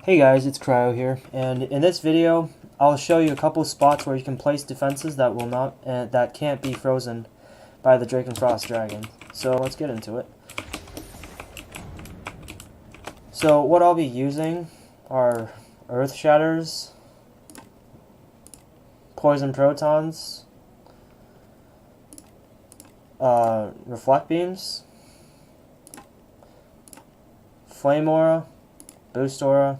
Hey guys, it's Cryo here, and in this video, I'll show you a couple spots where you can place defenses that will not, that can't be frozen by the Drakenfrost dragon. So let's get into it. So what I'll be using are Earth Shatters, Poison Protons, Reflect Beams, Flame Aura, Boost Aura,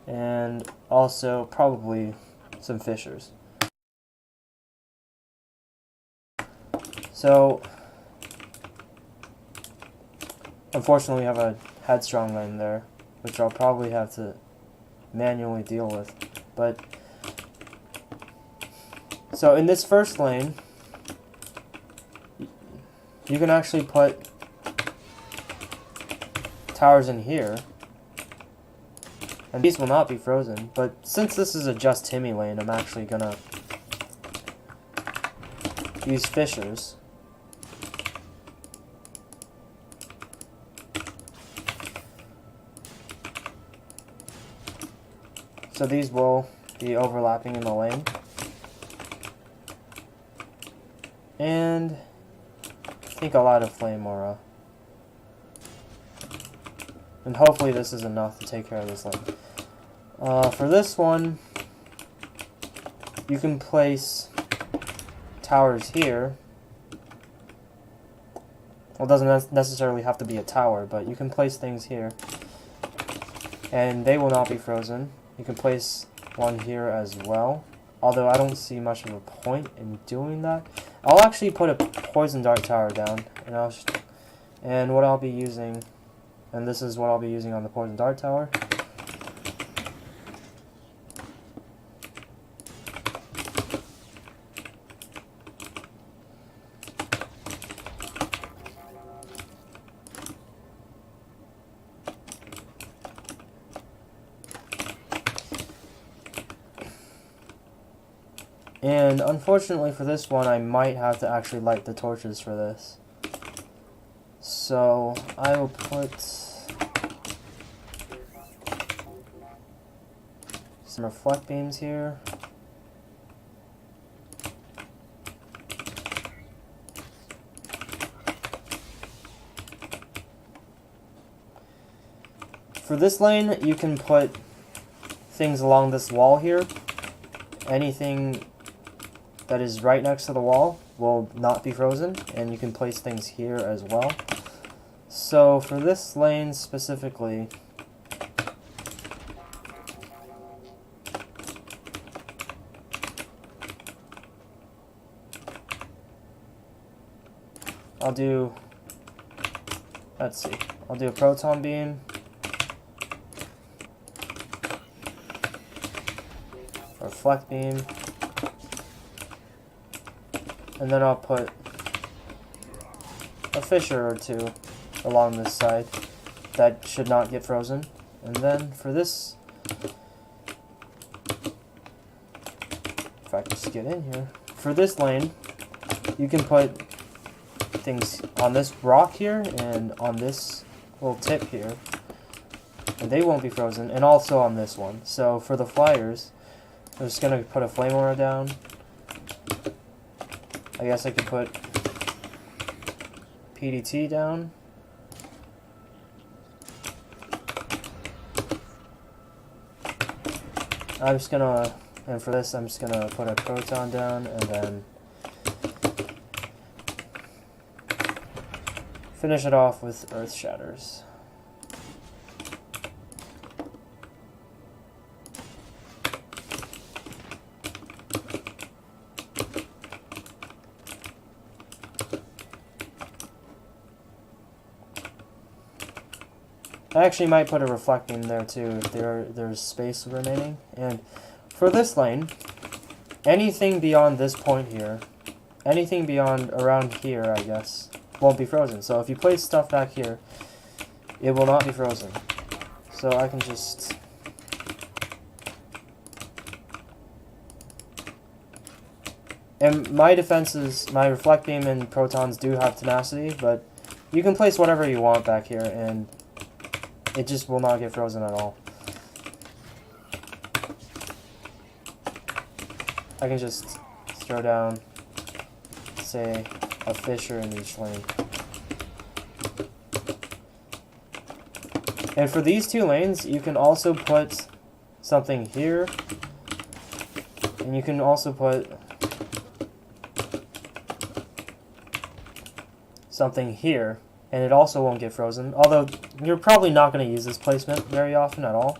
and also probably some fissures. So unfortunately we have a headstrong lane there, which I'll probably have to manually deal with. But so in this first lane, you can actually put towers in here, and these will not be frozen. But since this is a just Timmy lane, I'm actually gonna use fissures. So these will be overlapping in the lane. And I think I'll add a Flame Aura. And hopefully this is enough to take care of this lane. For this one, you can place towers here. Well, it doesn't necessarily have to be a tower, but you can place things here. And they will not be frozen. You can place one here as well. Although I don't see much of a point in doing that. I'll actually put a Poison Dart tower down. And what I'll be using... And this is what I'll be using on the Poison Dart tower. And unfortunately for this one, I might have to actually light the torches for this. So I will put some Reflect Beams here. For this lane, you can put things along this wall here. Anything that is right next to the wall will not be frozen, and you can place things here as well. So for this lane specifically, I'll do a Proton Beam, Reflect Beam, and then I'll put a fissure or two along this side that should not get frozen. And then for this, if I can just get in here, for this lane, you can put things on this rock here and on this little tip here, and they won't be frozen, and also on this one. So for the flyers, I'm just gonna put a Flame Aura down. I guess I could put PDT down. And for this, I'm just gonna put a Proton down and then finish it off with Earth Shatters. I actually might put a Reflect Beam there too if there's space remaining. And for this lane, anything beyond this point here, anything beyond around here, I guess, won't be frozen. So if you place stuff back here, it will not be frozen. So I can just... And my defenses, my Reflect Beam and Protons do have tenacity, but you can place whatever you want back here, and it just will not get frozen at all. I can just throw down, say, a fisher in each lane. And for these 2 lanes, you can also put something here. And you can also put something here. And it also won't get frozen. Although, you're probably not going to use this placement very often at all.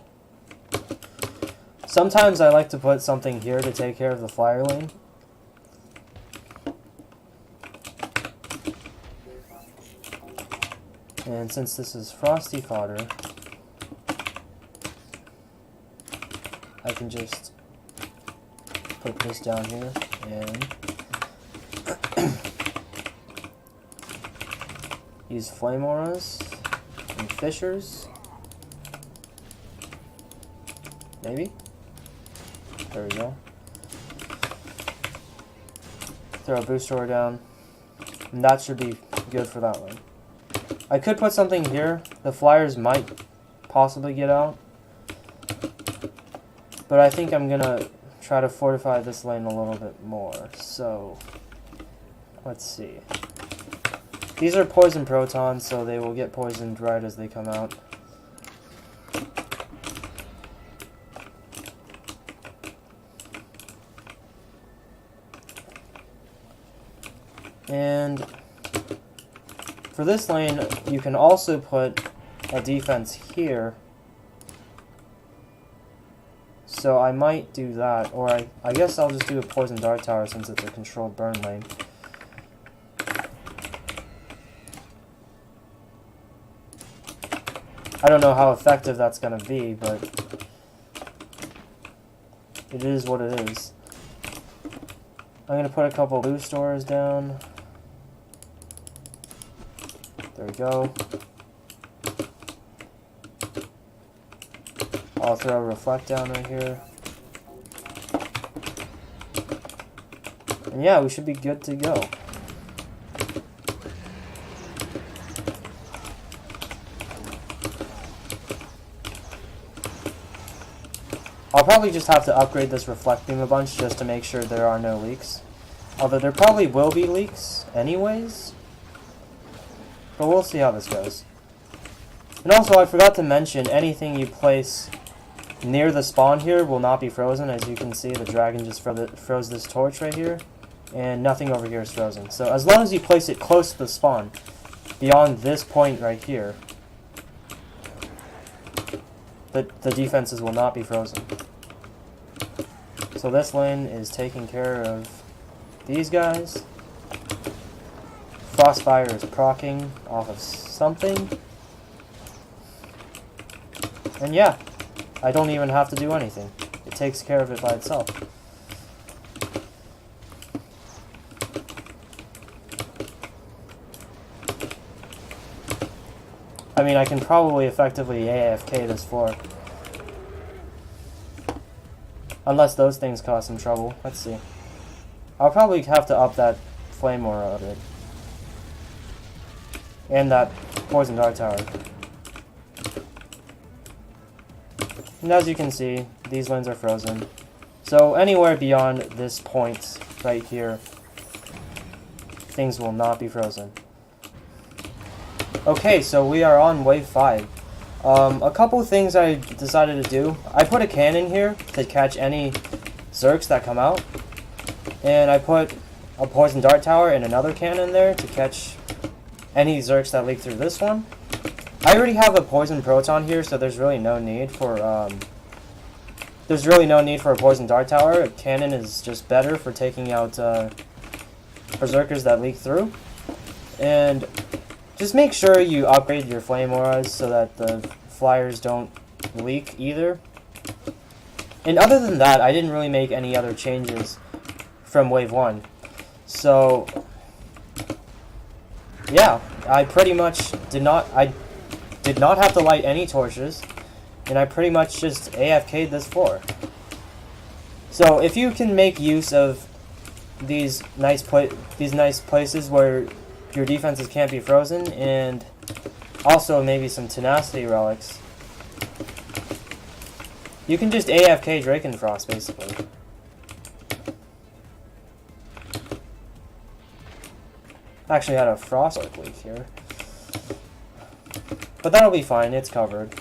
Sometimes I like to put something here to take care of the flyer lane. And since this is frosty fodder, I can just put this down here and use flame auras and fishers. Maybe? There we go. Throw a boost aura down. And that should be good for that one. I could put something here. The flyers might possibly get out. But I think I'm gonna try to fortify this lane a little bit more. So, let's see. These are poison protons, so they will get poisoned right as they come out. And for this lane, you can also put a defense here. So I might do that, or I guess I'll just do a poison dart tower since it's a controlled burn lane. I don't know how effective that's going to be, but it is what it is. I'm going to put a couple boost auras down. There we go. I'll throw a reflect down right here. And yeah, we should be good to go. I'll probably just have to upgrade this reflect beam a bunch just to make sure there are no leaks. Although there probably will be leaks anyways. But we'll see how this goes. And also, I forgot to mention, anything you place near the spawn here will not be frozen. As you can see, the dragon just froze this torch right here. And nothing over here is frozen. So as long as you place it close to the spawn, beyond this point right here, the defenses will not be frozen. So this lane is taking care of these guys. Frostfire is proccing off of something. And yeah, I don't even have to do anything. It takes care of it by itself. I mean, I can probably effectively AFK this floor. Unless those things cause some trouble. Let's see. I'll probably have to up that flame aura a bit. And that poison dart tower. And as you can see, these lanes are frozen. So anywhere beyond this point right here, things will not be frozen. Okay, so we are on wave 5. A couple things I decided to do. I put a cannon here to catch any Zerks that come out. And I put a poison dart tower and another cannon there to catch any Zerks that leak through this one. I already have a poison proton here, so there's really no need for a poison dart tower. A cannon is just better for taking out berserkers that leak through. And just make sure you upgrade your flame auras so that the flyers don't leak either. And other than that, I didn't really make any other changes from wave 1. So yeah, I pretty much did not have to light any torches, and I pretty much just AFK'd this floor. So if you can make use of these nice places where your defenses can't be frozen, and also maybe some tenacity relics, you can just AFK Drakenfrost basically. Actually had a frost leak here. But that'll be fine, it's covered.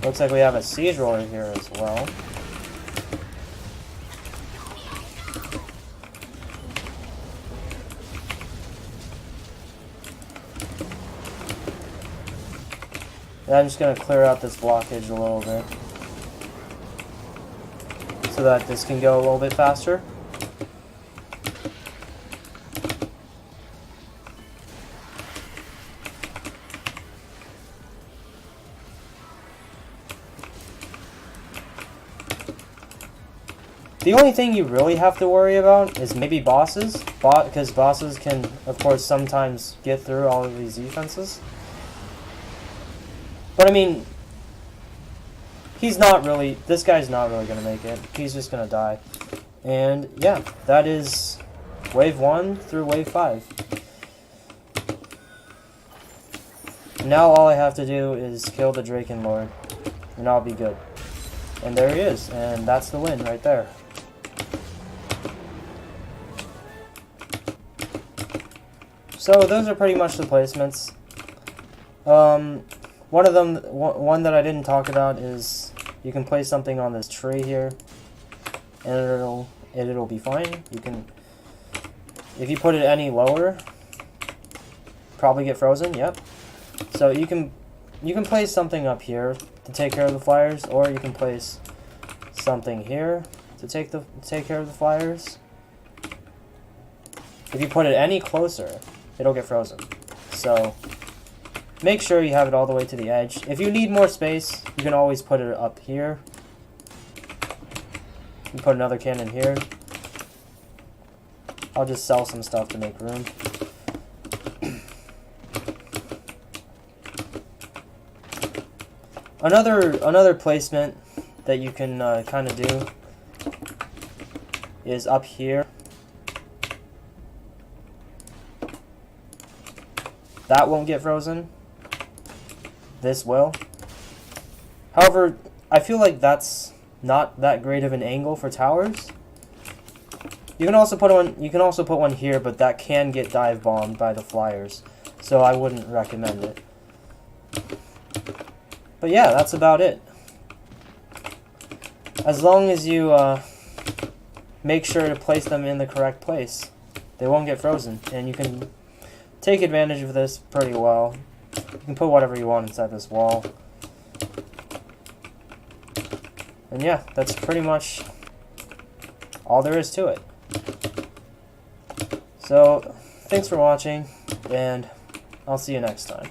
Looks like we have a siege roller here as well. And I'm just going to clear out this blockage a little bit, so that this can go a little bit faster. The only thing you really have to worry about is maybe bosses, because bosses can, of course, sometimes get through all of these defenses. But I mean, this guy's not really going to make it. He's just going to die. And yeah, that is wave 1 through wave 5. Now all I have to do is kill the Draken Lord, and I'll be good. And there he is, and that's the win right there. So those are pretty much the placements. One that I didn't talk about is you can place something on this tree here, and it'll be fine. You can, if you put it any lower, probably get frozen. Yep. So you can place something up here to take care of the flyers, or you can place something here to take care of the flyers. If you put it any closer, it'll get frozen. So make sure you have it all the way to the edge. If you need more space, you can always put it up here. You can put another cannon here. I'll just sell some stuff to make room. Another placement that you can kind of do is up here. That won't get frozen. This will. However, I feel like that's not that great of an angle for towers. You can also put one here, but that can get dive bombed by the flyers, so I wouldn't recommend it. But yeah, that's about it. As long as you make sure to place them in the correct place, they won't get frozen, and you can take advantage of this pretty well. You can put whatever you want inside this wall. And yeah, that's pretty much all there is to it. So, thanks for watching, and I'll see you next time.